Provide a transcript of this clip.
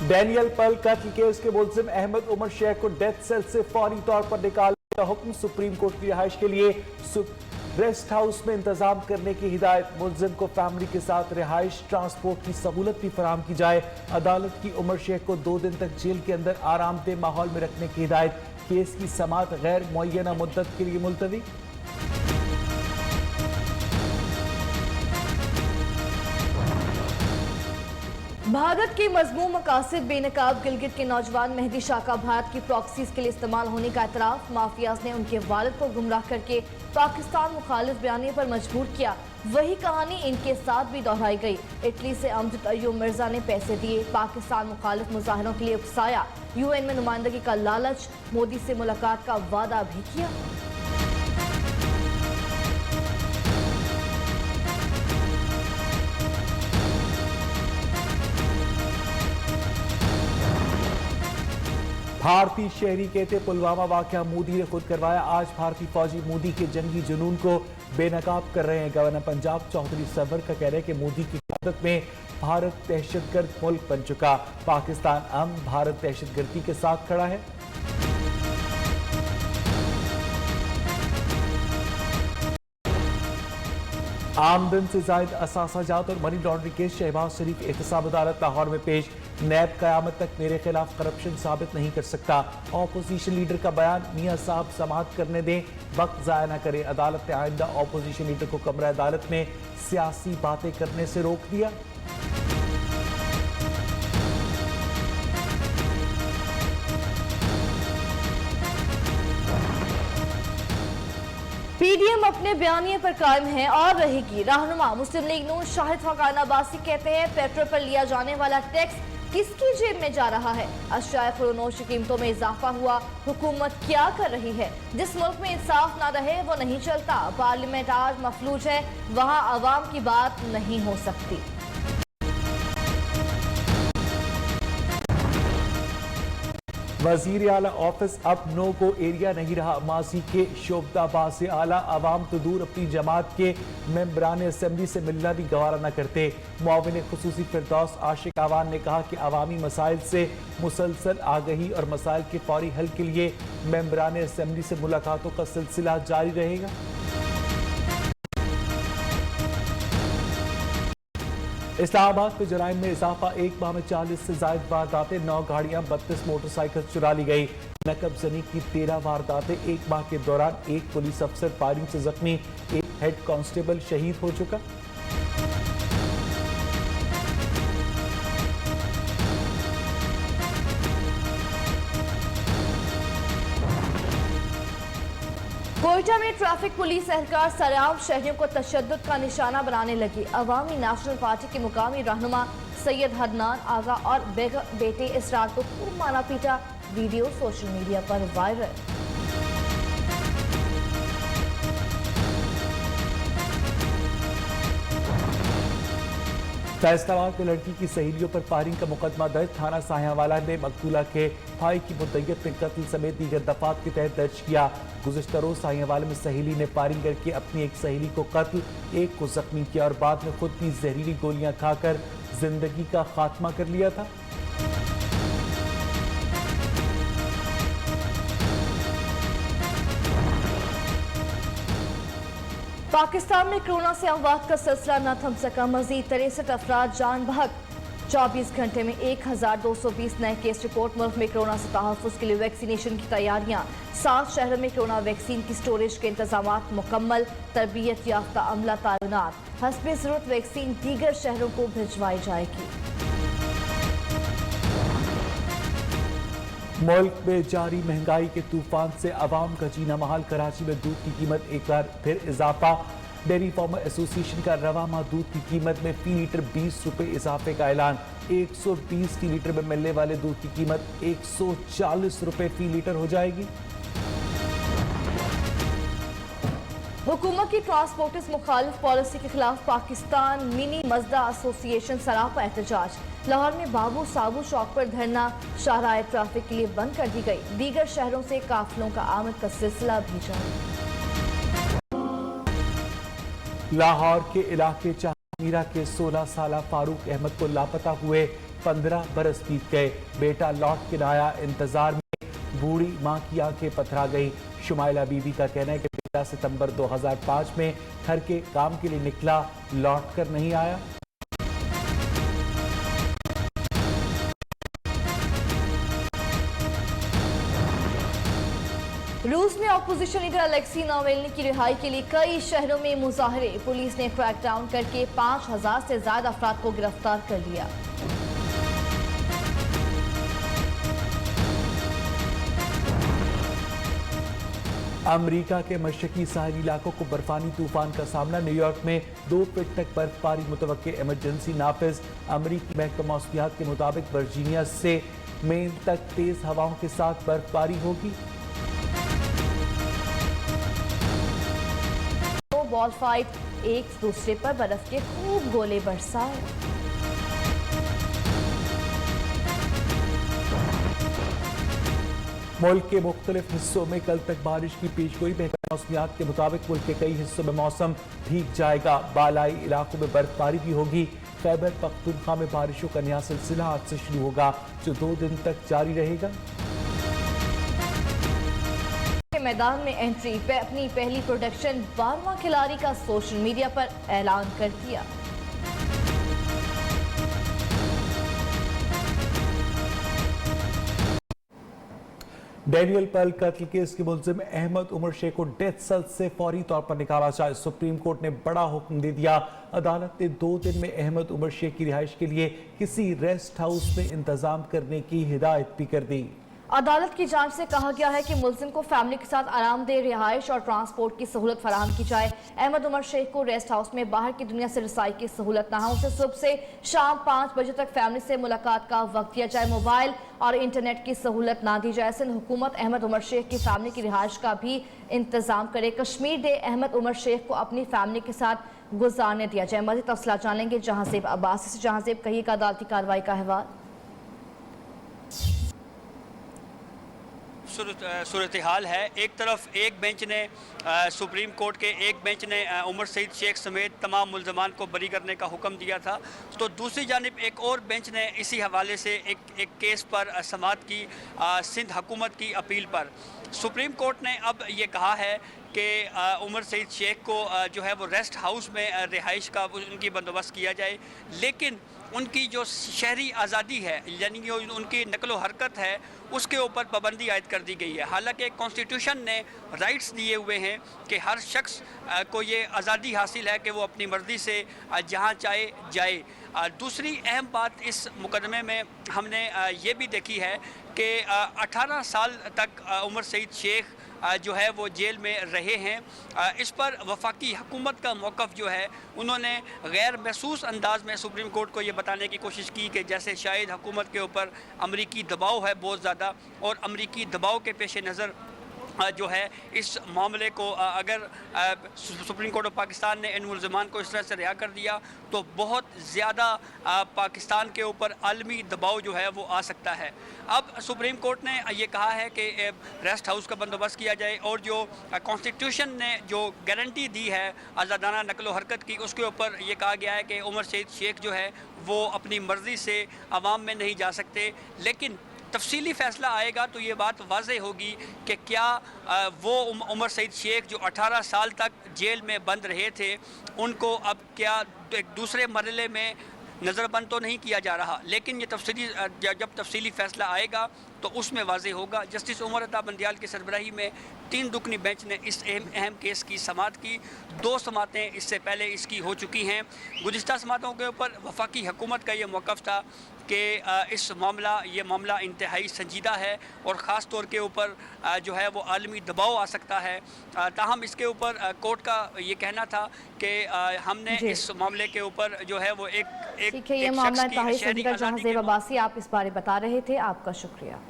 Daniel Perl कत्ल case के मुलजिम अहमद उमर शेख को डेथ सेल से फौरी तौर पर निकालने का हुक्म। सुप्रीम कोर्ट की रिहाइश के लिए रेस्ट हाउस में इंतजाम करने की हिदायत। मुलजिम को फैमिली के साथ रिहाइश ट्रांसपोर्ट की सहूलत भी फराहम की जाए। अदालत की उमर शेख को 2 दिन तक जेल के अंदर आरामदेह माहौल में रखने की हिदायत। केस की समाअत गैर मुअय्यना मुद्दत के लिए मुलतवी। भारत के मजमूम मकासद बेनकाब गिलगित के नौजवान मेहदी शाह का भारत की प्रॉक्सीज के लिए इस्तेमाल होने का एतराफ। माफियाज ने उनके वालिद को गुमराह करके पाकिस्तान मुखालिफ बयानी पर मजबूर किया। वही कहानी इनके साथ भी दोहराई गई। इटली से अमजद अय्यूब मिर्जा ने पैसे दिए, पाकिस्तान मुखालिफ मुजाहिरों के लिए उकसाया, UN में नुमाइंदगी का लालच, मोदी से मुलाकात का वादा भी किया। भारतीय शहरी कहते पुलवामा वाकया मोदी ने खुद करवाया। आज भारतीय फौजी मोदी के जंगी जुनून को बेनकाब कर रहे हैं। गवर्नर पंजाब चौधरी सरवर का कहना है कि मोदी की क़यादत में भारत दहशतगर्द मुल्क बन चुका। पाकिस्तान भारत दहशतगर्दी के साथ खड़ा है। आमदन से जायद असासाजात और मनी लॉन्ड्रिंग केस शहबाज शरीफ एहतसाब अदालत लाहौर में पेश। नैब कयामत तक मेरे खिलाफ करप्शन साबित नहीं कर सकता। ऑपोजिशन लीडर का बयान, मियां साहब समाअत करने दें, वक्त जाया न करें। अदालत ने आइंदा ऑपोजिशन लीडर को कमरा अदालत में सियासी बातें करने से रोक दिया। पीडीएम अपने बयानिए पर कायम है और रहेगी। रहनुमा मुस्लिम लीग नून शाहिद खान अब्बासी कहते हैं पेट्रोल पर लिया जाने वाला टैक्स किसकी जेब में जा रहा है। अशियाए खुरोनोश की कीमतों में इजाफा हुआ, हुकूमत क्या कर रही है। जिस मुल्क में इंसाफ ना रहे वो नहीं चलता। पार्लियामेंट आज मफलूज है, वहाँ आवाम की बात नहीं हो सकती। वजीर आला ऑफिस अब नो गो एरिया नहीं रहा। माजी के शोबदाबाद से आला अवाम तो दूर अपनी जमात के मेंबरान असेंबली से मिलना भी गवारा न करते। मुआविन खुसूसी फिरदौस आशिक आवान ने कहा कि अवामी मसाइल से मुसलसल आगही और मसाइल के फौरी हल के लिए मेंबरान असेंबली से मुलाकातों का सिलसिला जारी रहेगा। इस्लामाबाद में जराइम में इजाफा, एक माह में 40 से जायद वारदातें, 9 गाड़ियां 32 मोटरसाइकिल चुरा ली गई। नकब जनी की 13 वारदातें, एक माह के दौरान एक पुलिस अफसर फायरिंग से जख्मी, एक हेड कांस्टेबल शहीद हो चुका। कोयटा में ट्रैफिक पुलिस एहलकार सरेआम शहरियों को तशद्दुद का निशाना बनाने लगी। अवामी नेशनल पार्टी के मुकामी रहनुमा सैयद हदनान आगा और बेटे इसरार को खूब मारा पीटा। वीडियो सोशल मीडिया पर वायरल। फैसलाबाद में लड़की की सहेलियों पर फायरिंग का मुकदमा दर्ज। थाना साहियावाला ने मकतूला के भाई की मुद्दत में कत्ल समेत दीगर दफात के तहत दर्ज किया। गुज़िश्ता रोज साहियावाला में सहेली ने फायरिंग करके अपनी एक सहेली को कत्ल, एक को जख्मी किया और बाद में खुद भी जहरीली गोलियां खाकर जिंदगी का खात्मा कर लिया था। पाकिस्तान में कोरोना से अमवात का सिलसिला न थम सका। मजीद 63 अफराद जान बहक। 24 घंटे में 1220 नए केस रिपोर्ट। मुल्क में कोरोना से तहफ़्फ़ुज़ के लिए वैक्सीनेशन की तैयारियां। 7 शहरों में कोरोना वैक्सीन की स्टोरेज के इंतजाम मुकम्मल। तरबियत याफ्ता अमला तैनात। हस्बे ज़रूरत वैक्सीन दीगर शहरों को भिजवाई जाएगी। मुल्क में जारी महंगाई के तूफान से अवाम का जीना महाल। कराची में दूध की कीमत एक बार फिर इजाफा। डेयरी फार्मर एसोसिएशन का रवा माह दूध की कीमत में फी लीटर 20 रुपए इजाफे का ऐलान। 120 फी लीटर में मिलने वाले दूध की कीमत 140 रुपए फी लीटर हो जाएगी। हुकूमत की ट्रांसपोर्टर्स मुखालिफ पॉलिसी के खिलाफ पाकिस्तान मिनी मजदा एसोसिएशन सरापा एहतजाज। लाहौर में बाबू साबू चौक पर धरना। शाहराह ट्रैफिक के लिए बंद कर दी गई। दीगर शहरों से काफिलों का आमद का सिलसिला भी जारी। लाहौर के इलाके चाहमीरा के 16 साल फारूक अहमद को लापता हुए 15 बरस बीत गए, बेटा लौट के न आया। इंतजार में बूढ़ी मां की आंखें पथरा गई। शुमाइला बीबी का कहना है कि बेटा सितंबर 2005 में घर के काम के लिए निकला, लौट कर नहीं आया। रूस में ऑपोजिशन लीडर अलेक्सी नावल्नी की रिहाई के लिए कई शहरों में मुजाहरे। पुलिस ने क्रैकडाउन करके 5000 से ज्यादा अफराद को गिरफ्तार कर लिया। अमेरिका के मशरकी साहली इलाकों को बर्फानी तूफान का सामना। न्यूयॉर्क में 2 फीट तक बर्फबारी मुतवक्के, इमरजेंसी नाफिज। अमेरिकी महकमा मौसमियात के मुताबिक वर्जीनिया से मेन तक तेज हवाओं के साथ बर्फबारी होगी। बॉल फाइट, एक दूसरे पर बर्फ के खूब गोले बरसाए। मुल्क के मुख्तलिफ हिस्सों में कल तक बारिश की पेशगोई। महकमा मौसमियात के मुताबिक मुल्क के कई हिस्सों में मौसम भीग जाएगा, बालाई इलाकों में बर्फबारी भी होगी। खैबर पख्तूनख्वा में बारिशों का नया सिलसिला आज से शुरू होगा, जो 2 दिन तक जारी रहेगा। मैदान में एंट्री पे अपनी पहली प्रोडक्शन 12वां खिलाड़ी का सोशल मीडिया पर ऐलान कर दिया। डैनियल पर्ल कत्ल केस के मुलजिम अहमद उमर शेख को डेथ सेल से फौरी तौर पर निकाला जाए। सुप्रीम कोर्ट ने बड़ा हुक्म दे दिया। अदालत ने 2 दिन में अहमद उमर शेख की रिहाइश के लिए किसी रेस्ट हाउस में इंतजाम करने की हिदायत भी कर दी। अदालत की जांच से कहा गया है कि मुलजिम को फैमिली के साथ आरामदेह रिहाइश और ट्रांसपोर्ट की सहूलत फराहम की जाए। अहमद उमर शेख को रेस्ट हाउस में बाहर की दुनिया से रसाई की सहूलत ना हो, उसे सुबह से शाम 5 बजे तक फैमिली से मुलाकात का वक्त दिया जाए। मोबाइल और इंटरनेट की सहूलत ना दी जाए। सिंध हुकूमत अहमद उमर शेख की फैमिली की रिहाइश का भी इंतजाम करे। कश्मीर डे अहमद उमर शेख को अपनी फैमिली के साथ गुजारने दिया जाए। मज़ीद तफसीलात जान लेंगे जहांजेब अब्बासी से। जहांजेब, कहिएगा अदालती कार्रवाई का अहवाल। सूरत हाल है, एक तरफ एक बेंच ने सुप्रीम कोर्ट के एक बेंच ने उमर सईद शेख समेत तमाम मुल्ज़मान को बरी करने का हुक्म दिया था, तो दूसरी जानिब एक और बेंच ने इसी हवाले से एक केस पर समाअत की सिंध हुकूमत की अपील पर। सुप्रीम कोर्ट ने अब ये कहा है कि उमर सईद शेख को जो है वो रेस्ट हाउस में रिहाइश का उनकी बंदोबस्त किया जाए, लेकिन उनकी जो शहरी आज़ादी है यानी कि उनकी नकलो हरकत है उसके ऊपर पाबंदी आयद कर दी गई है। हालांकि कॉन्स्टिट्यूशन ने राइट्स दिए हुए हैं कि हर शख्स को ये आज़ादी हासिल है कि वो अपनी मर्ज़ी से जहाँ चाहे जाए। दूसरी अहम बात इस मुकदमे में हमने ये भी देखी है कि 18 साल तक उमर सईद शेख जो है वो जेल में रहे हैं। इस पर वफाकी हुकूमत का मौक़िफ़ जो है उन्होंने गैर महसूस अंदाज में सुप्रीम कोर्ट को ये बताने की कोशिश की कि जैसे शायद हुकूमत के ऊपर अमरीकी दबाव है बहुत ज़्यादा, और अमरीकी दबाव के पेश नज़र जो है इस मामले को अगर सुप्रीम कोर्ट ऑफ पाकिस्तान ने इन मुल्ज़मान को इस तरह से रिहा कर दिया तो बहुत ज़्यादा पाकिस्तान के ऊपर आलमी दबाव जो है वो आ सकता है। अब सुप्रीम कोर्ट ने ये कहा है कि रेस्ट हाउस का बंदोबस्त किया जाए, और जो कॉन्स्टिट्यूशन ने जो गारंटी दी है आज़ादाना नकलो हरकत की उसके ऊपर ये कहा गया है कि उमर सईद शेख जो है वो अपनी मर्ज़ी से आवाम में नहीं जा सकते। लेकिन तफसीली फ़ैसला आएगा तो ये बात वाज़ेह होगी कि क्या वो उमर सईद शेख जो 18 साल तक जेल में बंद रहे थे उनको अब क्या एक दूसरे मरहले में नज़रबंद तो नहीं किया जा रहा, लेकिन ये जब तफसीली फ़ैसला आएगा तो उसमें वाज़ेह होगा। जस्टिस उमर अता बंदियाल की सरबराही में 3 रुकनी बेंच ने इस अहम केस की समाअत की। 2 समाअतें इससे पहले इसकी हो चुकी हैं। गुज़िश्ता समाअतों के ऊपर वफाकी हुकूमत का ये मौक़िफ़ था कि ये मामला इंतहाई संजीदा है और ख़ास तौर के ऊपर जो है वो आलमी दबाव आ सकता है। ताहम इसके ऊपर कोर्ट का ये कहना था कि हमने इस मामले के ऊपर जो है वो एक ठीक है, ये मामला इंतहाई संजीदा। जहांजेब अब्बासी आप इस बारे बता रहे थे, आपका शुक्रिया।